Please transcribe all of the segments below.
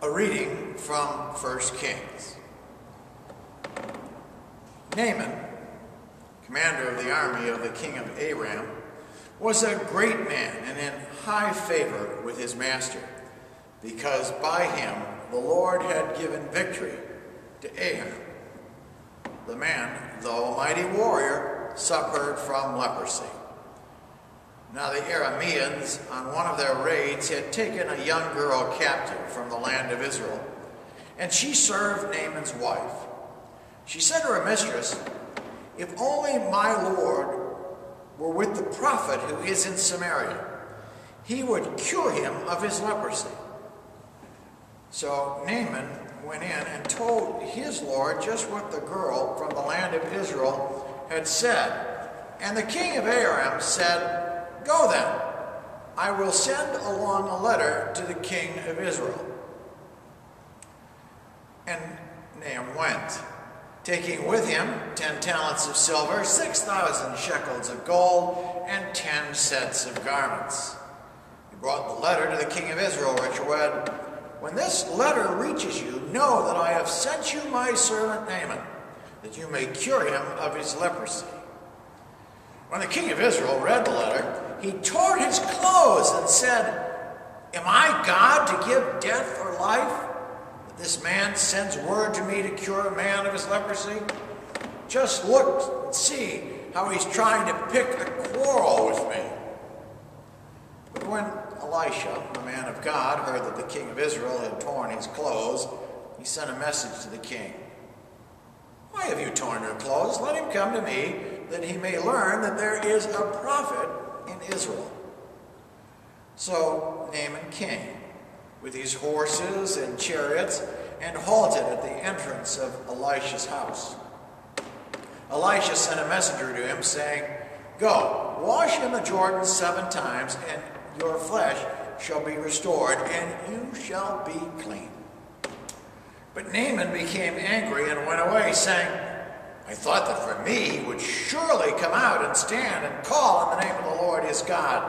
A reading from 1 Kings. Naaman, commander of the army of the king of Aram, was a great man and in high favor with his master, because by him the Lord had given victory to Ahab. The man, though a mighty warrior, suffered from leprosy. Now the Arameans, on one of their raids, had taken a young girl captive from the land of Israel, and she served Naaman's wife. She said to her mistress, "If only my Lord were with the prophet who is in Samaria, he would cure him of his leprosy." So Naaman went in and told his Lord just what the girl from the land of Israel had said. And the king of Aram said, "Go then, I will send along a letter to the king of Israel." And Naaman went, taking with him 10 talents of silver, 6,000 shekels of gold, and 10 sets of garments. He brought the letter to the king of Israel, which read, "When this letter reaches you, know that I have sent you my servant Naaman, that you may cure him of his leprosy." When the king of Israel read the letter, he tore his clothes and said, "Am I God to give death or life, that this man sends word to me to cure a man of his leprosy? Just look and see how he's trying to pick a quarrel with me." But when Elisha, the man of God, heard that the king of Israel had torn his clothes, he sent a message to the king. "Why have you torn your clothes? Let him come to me, that he may learn that there is a prophet in Israel." So Naaman came with his horses and chariots and halted at the entrance of Elisha's house. Elisha sent a messenger to him, saying, "Go, wash in the Jordan 7 times, and your flesh shall be restored, and you shall be clean." But Naaman became angry and went away, saying, "I thought that for me he would surely come out and stand and call on the name of the Lord his God,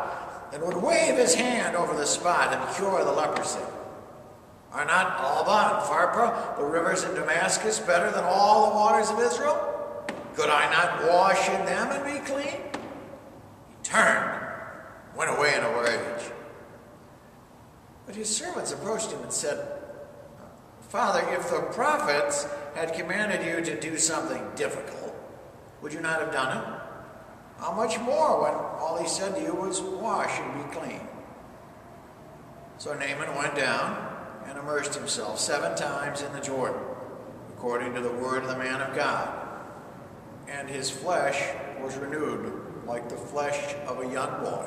and would wave his hand over the spot and cure the leprosy. Are not Alba and Pharpar, the rivers in Damascus, better than all the waters of Israel? Could I not wash in them and be clean?" He turned, went away in a rage. But his servants approached him and said, "Father, if the prophets had commanded you to do something difficult, would you not have done it? How much more when all he said to you was, 'Wash and be clean'?" So Naaman went down and immersed himself 7 times in the Jordan, according to the word of the man of God. And his flesh was renewed like the flesh of a young boy,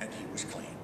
and he was clean.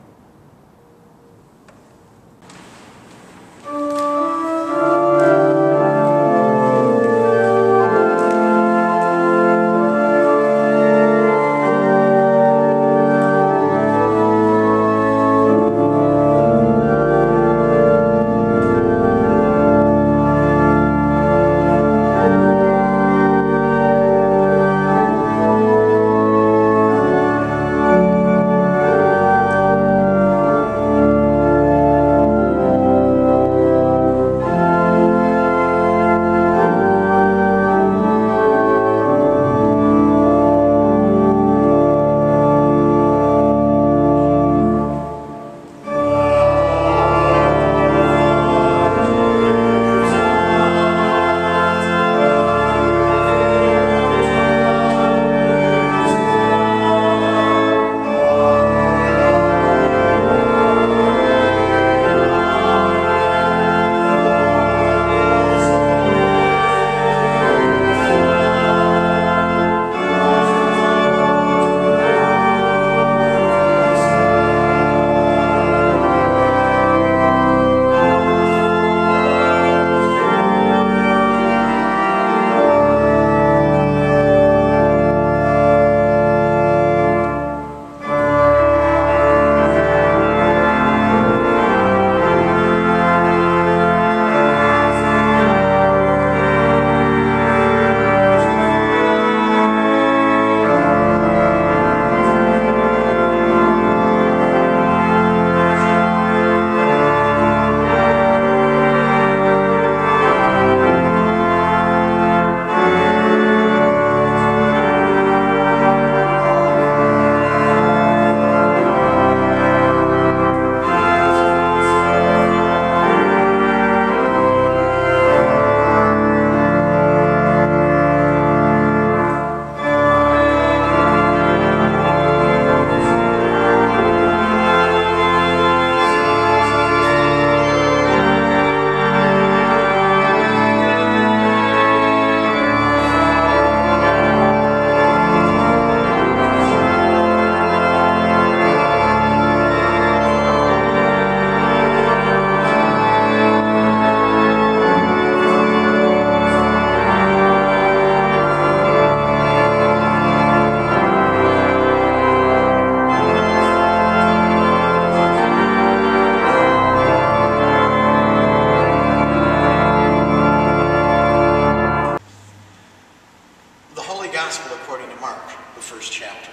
Holy Gospel according to Mark, the first chapter.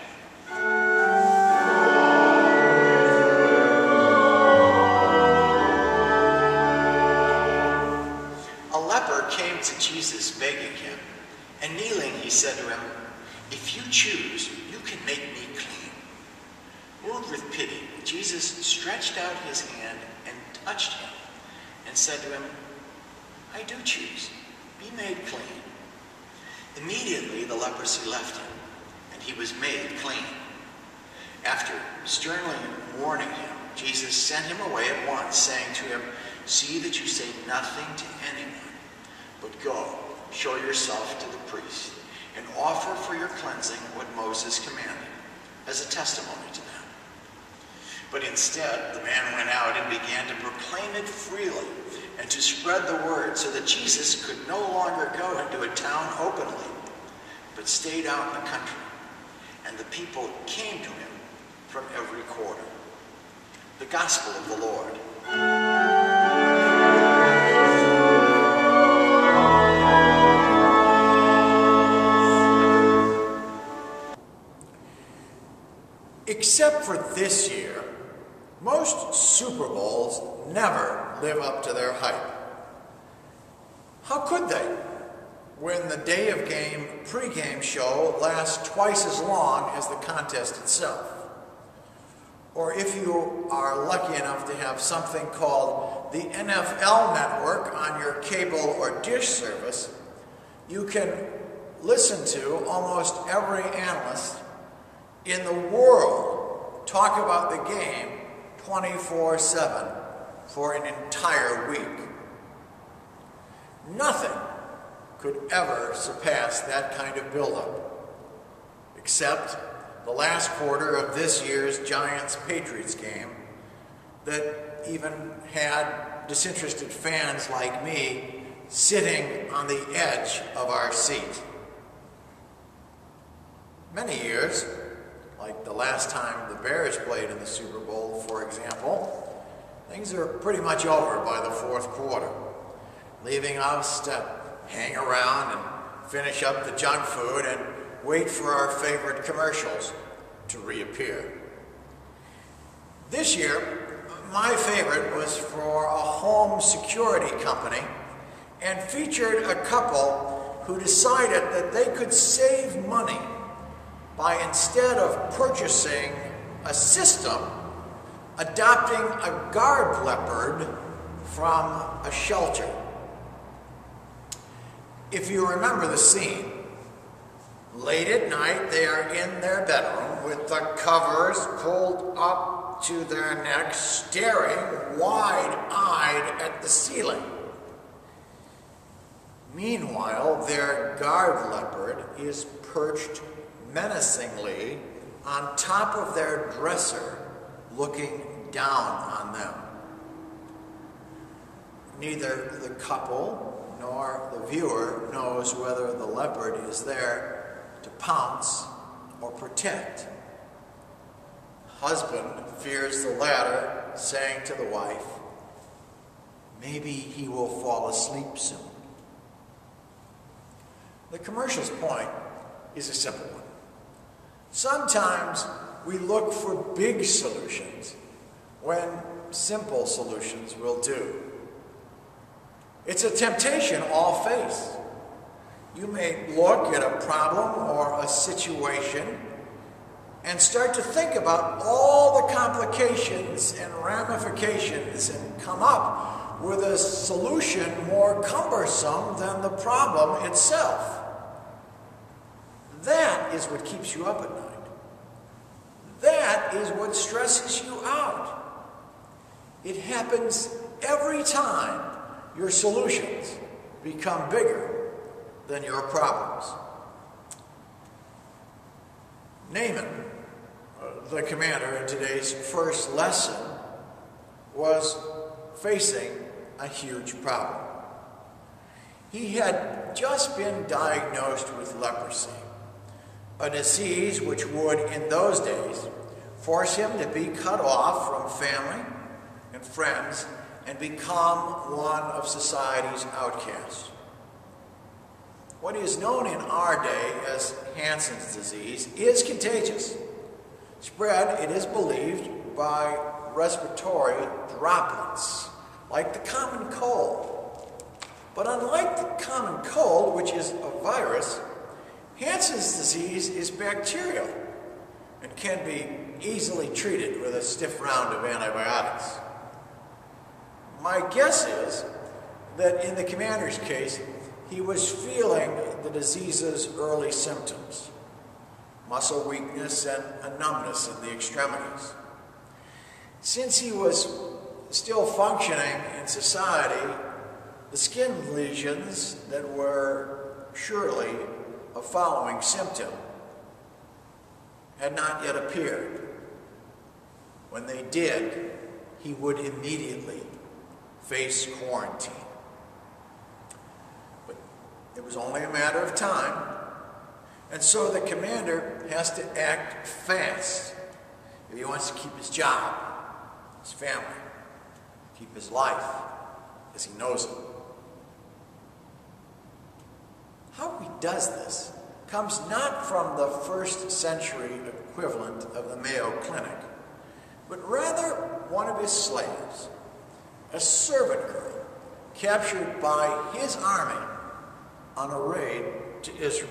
A leper came to Jesus begging him, and kneeling he said to him, "If you choose, you can make me clean." Moved with pity, Jesus stretched out his hand and touched him, and said to him, "I do choose, be made clean." Immediately the leprosy left him, and he was made clean. After sternly warning him, Jesus sent him away at once, saying to him, "See that you say nothing to anyone, but go, show yourself to the priest, and offer for your cleansing what Moses commanded, as a testimony to them." But instead, the man went out and began to proclaim it freely, and to spread the word, so that Jesus could no longer go into a town openly, but stayed out in the country, and the people came to him from every quarter. The Gospel of the Lord. Except for this year, most Super Bowls never live up to their hype. How could they, when the day of game pregame show lasts twice as long as the contest itself? Or if you are lucky enough to have something called the NFL Network on your cable or dish service, you can listen to almost every analyst in the world talk about the game 24/7 for an entire week. Nothing could ever surpass that kind of buildup, except the last quarter of this year's Giants-Patriots game that even had disinterested fans like me sitting on the edge of our seat. Many years, like the last time the Bears played in the Super Bowl, for example, things are pretty much over by the fourth quarter, leaving us to hang around and finish up the junk food and wait for our favorite commercials to reappear. This year, my favorite was for a home security company and featured a couple who decided that they could save money by, instead of purchasing a system, adopting a guard leopard from a shelter. If you remember the scene, late at night they are in their bedroom with the covers pulled up to their necks, staring wide-eyed at the ceiling. Meanwhile, their guard leopard is perched menacingly on top of their dresser, looking down on them. Neither the couple nor the viewer knows whether the leopard is there to pounce or protect. Husband fears the latter, saying to the wife, "Maybe he will fall asleep soon." The commercial's point is a simple one. Sometimes we look for big solutions when simple solutions will do. It's a temptation all face. You may look at a problem or a situation and start to think about all the complications and ramifications and come up with a solution more cumbersome than the problem itself. That is what keeps you up at night. That is what stresses you out. It happens every time your solutions become bigger than your problems. Naaman, the commander in today's first lesson, was facing a huge problem. He had just been diagnosed with leprosy, a disease which would, in those days, force him to be cut off from family and friends and become one of society's outcasts. What is known in our day as Hansen's disease is contagious. Spread, it is believed, by respiratory droplets, like the common cold. But unlike the common cold, which is a virus, Hansen's disease is bacterial and can be easily treated with a stiff round of antibiotics. My guess is that in the commander's case, he was feeling the disease's early symptoms: muscle weakness and a numbness in the extremities. Since he was still functioning in society, the skin lesions that were surely a following symptom had not yet appeared. When they did, he would immediately face quarantine. But it was only a matter of time, and so the commander has to act fast if he wants to keep his job, his family, keep his life as he knows it. How he does this comes not from the first century equivalent of the Mayo Clinic, but rather one of his slaves, a servant girl captured by his army on a raid to Israel.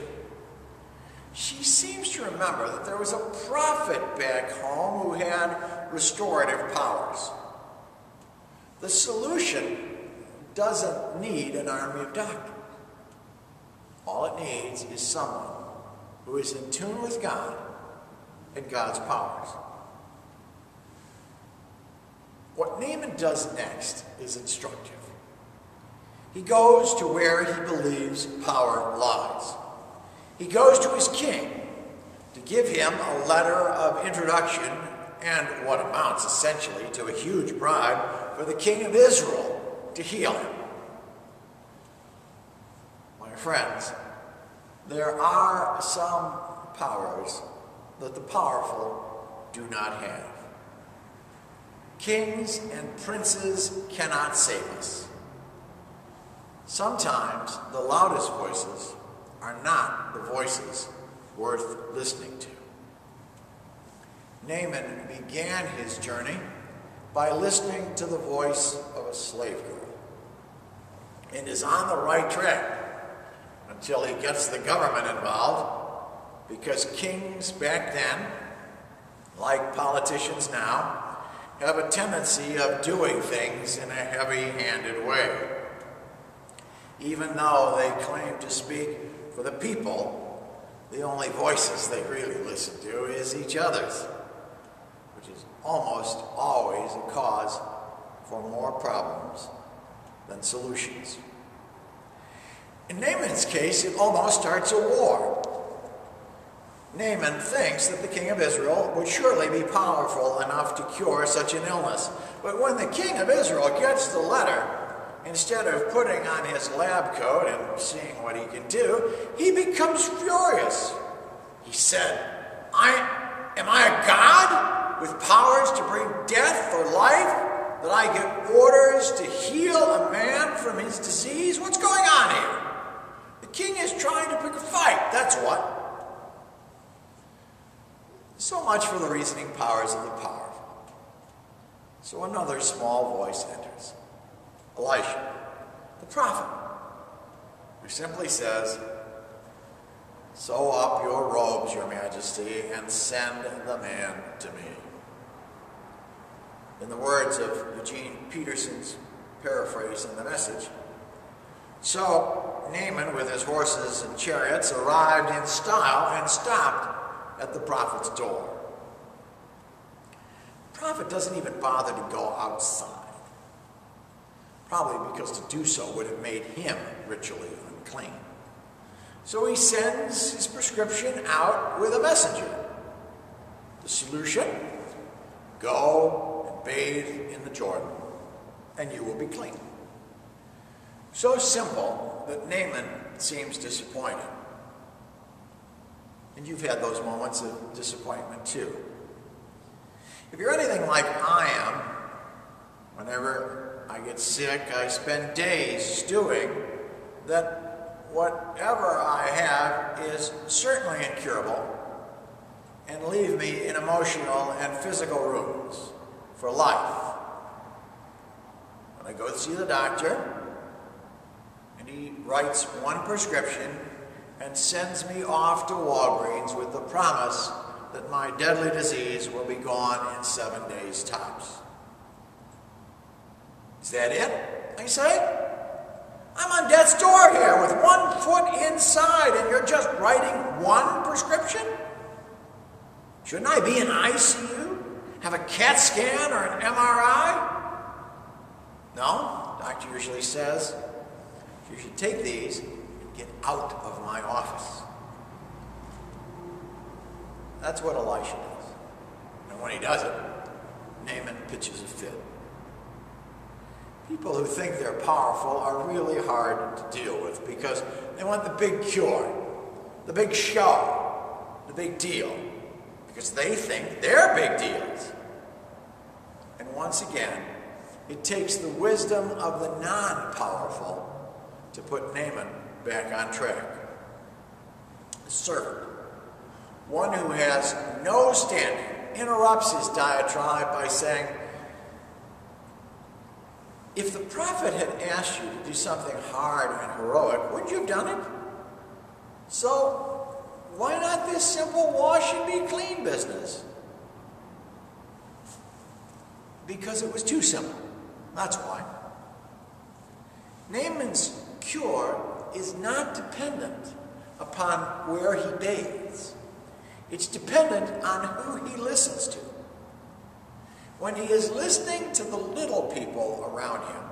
She seems to remember that there was a prophet back home who had restorative powers. The solution doesn't need an army of doctors. All it needs is someone who is in tune with God and God's powers. What Naaman does next is instructive. He goes to where he believes power lies. He goes to his king to give him a letter of introduction and what amounts essentially to a huge bribe for the king of Israel to heal him. My friends, there are some powers that the powerful do not have. Kings and princes cannot save us. Sometimes the loudest voices are not the voices worth listening to. Naaman began his journey by listening to the voice of a slave girl and is on the right track until he gets the government involved, because kings back then, like politicians now, have a tendency of doing things in a heavy-handed way. Even though they claim to speak for the people, the only voices they really listen to is each other's, which is almost always a cause for more problems than solutions. In Naaman's case, it almost starts a war. Naaman thinks that the king of Israel would surely be powerful enough to cure such an illness. But when the king of Israel gets the letter, instead of putting on his lab coat and seeing what he can do, he becomes furious. He said, Am I a god with powers to bring death or life? That I get orders to heal a man from his disease? What's going on here? The king is trying to pick a fight, that's what. So much for the reasoning powers of the powerful. So another small voice enters. Elisha, the prophet, who simply says, "Sew up your robes, your majesty, and send the man to me." In the words of Eugene Peterson's paraphrase in the Message, so Naaman, with his horses and chariots, arrived in style and stopped at the prophet's door. The prophet doesn't even bother to go outside, probably because to do so would have made him ritually unclean. So he sends his prescription out with a messenger. The solution: go and bathe in the Jordan, and you will be clean. So simple that Naaman seems disappointed. And you've had those moments of disappointment too. If you're anything like I am, whenever I get sick, I spend days stewing that whatever I have is certainly incurable and leave me in emotional and physical ruins for life. When I go to see the doctor, and he writes one prescription and sends me off to Walgreens with the promise that my deadly disease will be gone in 7 days tops. Is that it? I say. I'm on death's door here with 1 foot inside, and you're just writing one prescription? Shouldn't I be in ICU? Have a CAT scan or an MRI? No, the doctor usually says, you should take these and get out of my office. That's what Elisha does. And when he does it, Naaman pitches a fit. People who think they're powerful are really hard to deal with because they want the big cure, the big show, the big deal, because they think they're big deals. And once again, it takes the wisdom of the non-powerful to put Naaman back on track. The servant, one who has no standing, interrupts his diatribe by saying, if the prophet had asked you to do something hard and heroic, wouldn't you have done it? So, why not this simple wash and be clean business? Because it was too simple. That's why. Naaman's cure is not dependent upon where he bathes. It's dependent on who he listens to. When he is listening to the little people around him,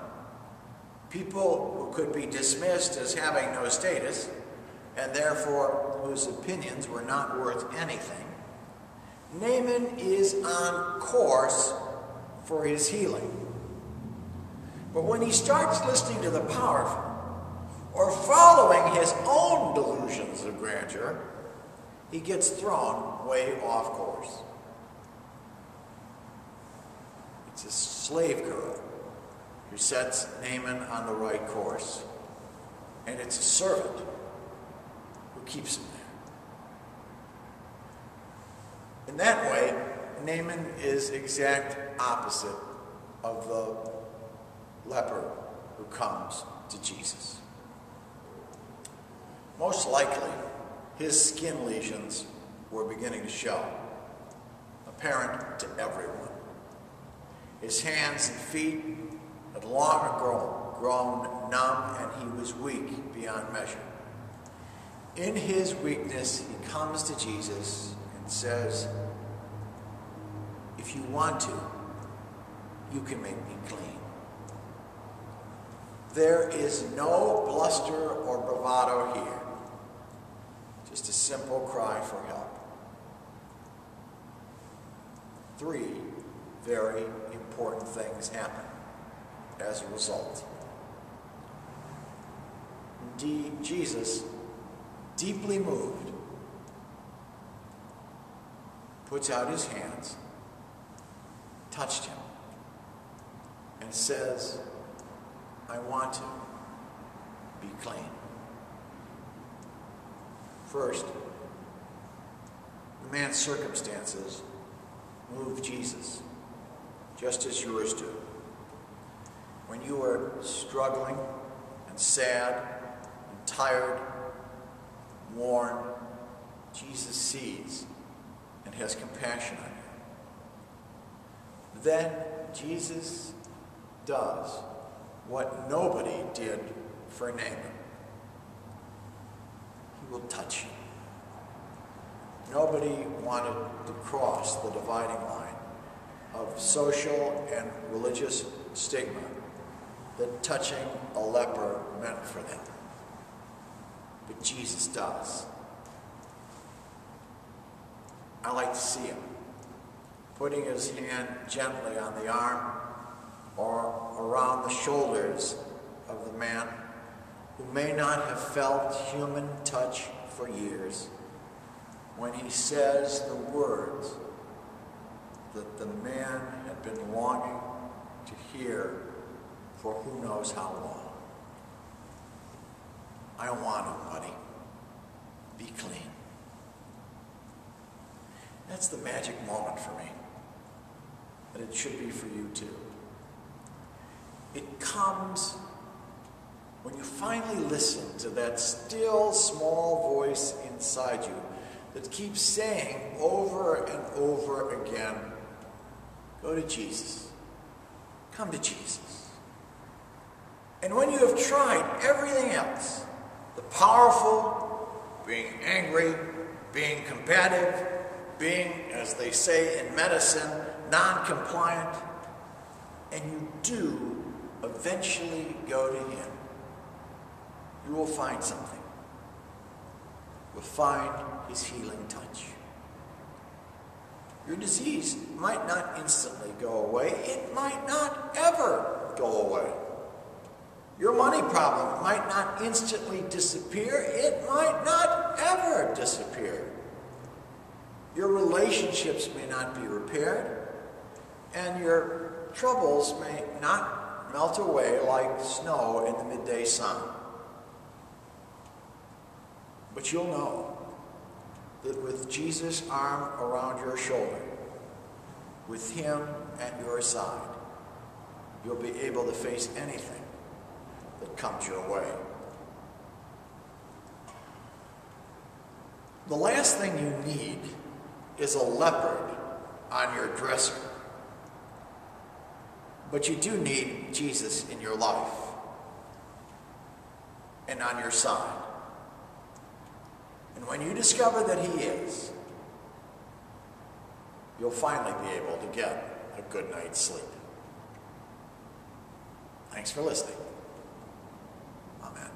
people who could be dismissed as having no status, and therefore whose opinions were not worth anything, Naaman is on course for his healing. But when he starts listening to the powerful, or following his own delusions of grandeur, he gets thrown way off course. It's a slave girl who sets Naaman on the right course, and it's a servant who keeps him there. In that way, Naaman is exact opposite of the leper who comes to Jesus. Most likely, his skin lesions were beginning to show, apparent to everyone. His hands and feet had long ago grown numb, and he was weak beyond measure. In his weakness, he comes to Jesus and says, if you want to, you can make me clean. There is no bluster or bravado here. Just a simple cry for help. 3 very important things happen as a result. Indeed, Jesus, deeply moved, puts out his hands, touched him, and says, I want to be clean. First, the man's circumstances move Jesus, just as yours do. When you are struggling and sad and tired, worn, Jesus sees and has compassion on you. Then Jesus does what nobody did for Naaman. He will touch you. Nobody wanted to cross the dividing line of social and religious stigma that touching a leper meant for them. But Jesus does. I like to see him putting his hand gently on the arm or around the shoulders of the man who may not have felt human touch for years, when he says the words that the man had been longing to hear for who knows how long. I don't want to, buddy. Be clean. That's the magic moment for me. And it should be for you too. It comes when you finally listen to that still small voice inside you that keeps saying over and over again, go to Jesus. Come to Jesus. And when you have tried everything else, the powerful, being angry, being combative, being, as they say in medicine, non-compliant, and you do eventually go to him, you will find something. You'll find his healing touch. Your disease might not instantly go away. It might not ever go away. Your money problem might not instantly disappear. It might not ever disappear. Your relationships may not be repaired, and your troubles may not melt away like snow in the midday sun. But you'll know that with Jesus' arm around your shoulder, with him at your side, you'll be able to face anything that comes your way. The last thing you need is a leopard on your dresser. But you do need Jesus in your life and on your side. And when you discover that he is, you'll finally be able to get a good night's sleep. Thanks for listening. Amen.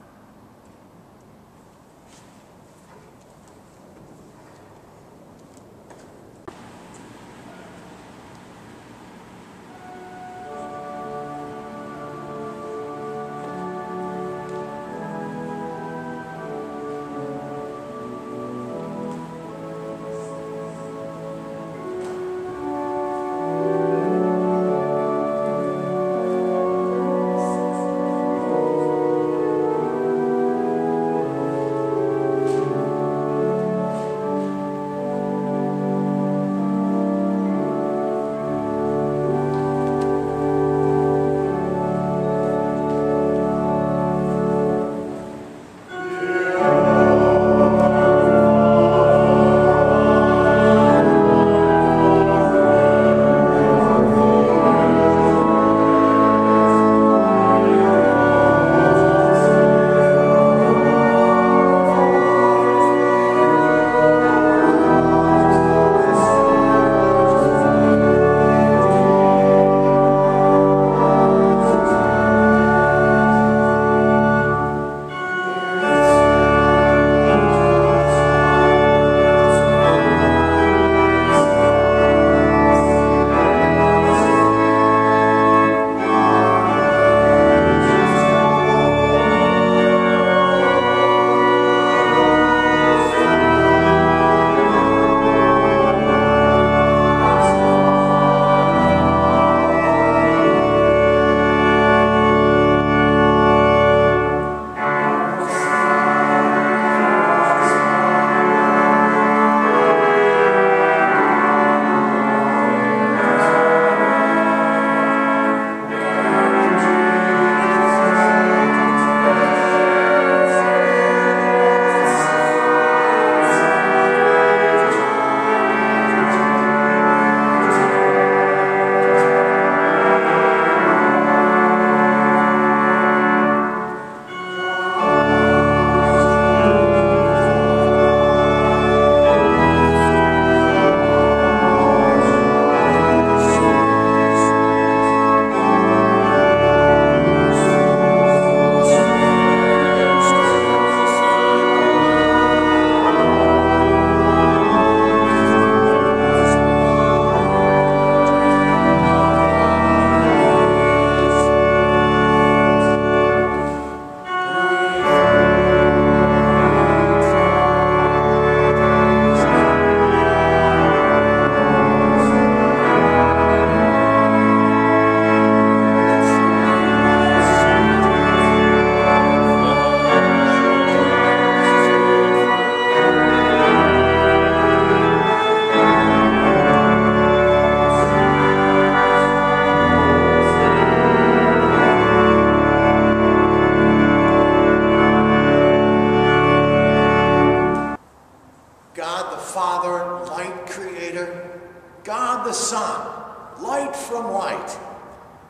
God the Father, light creator, God the Son, light from light,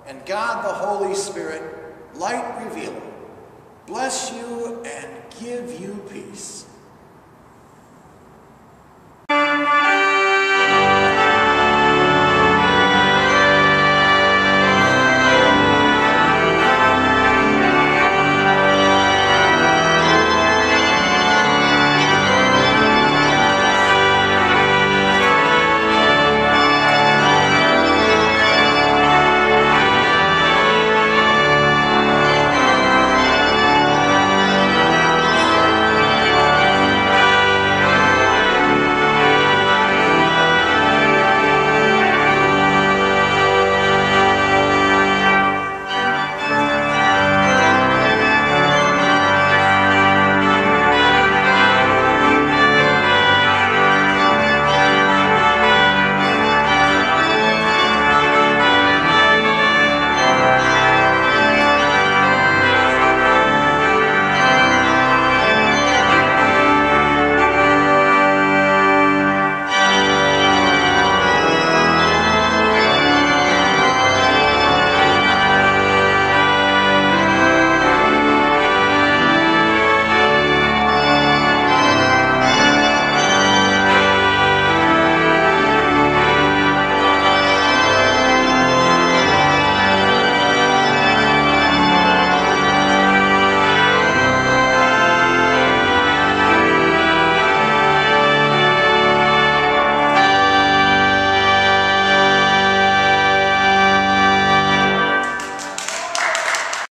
and God the Holy Spirit, light revealer, bless you and give you peace.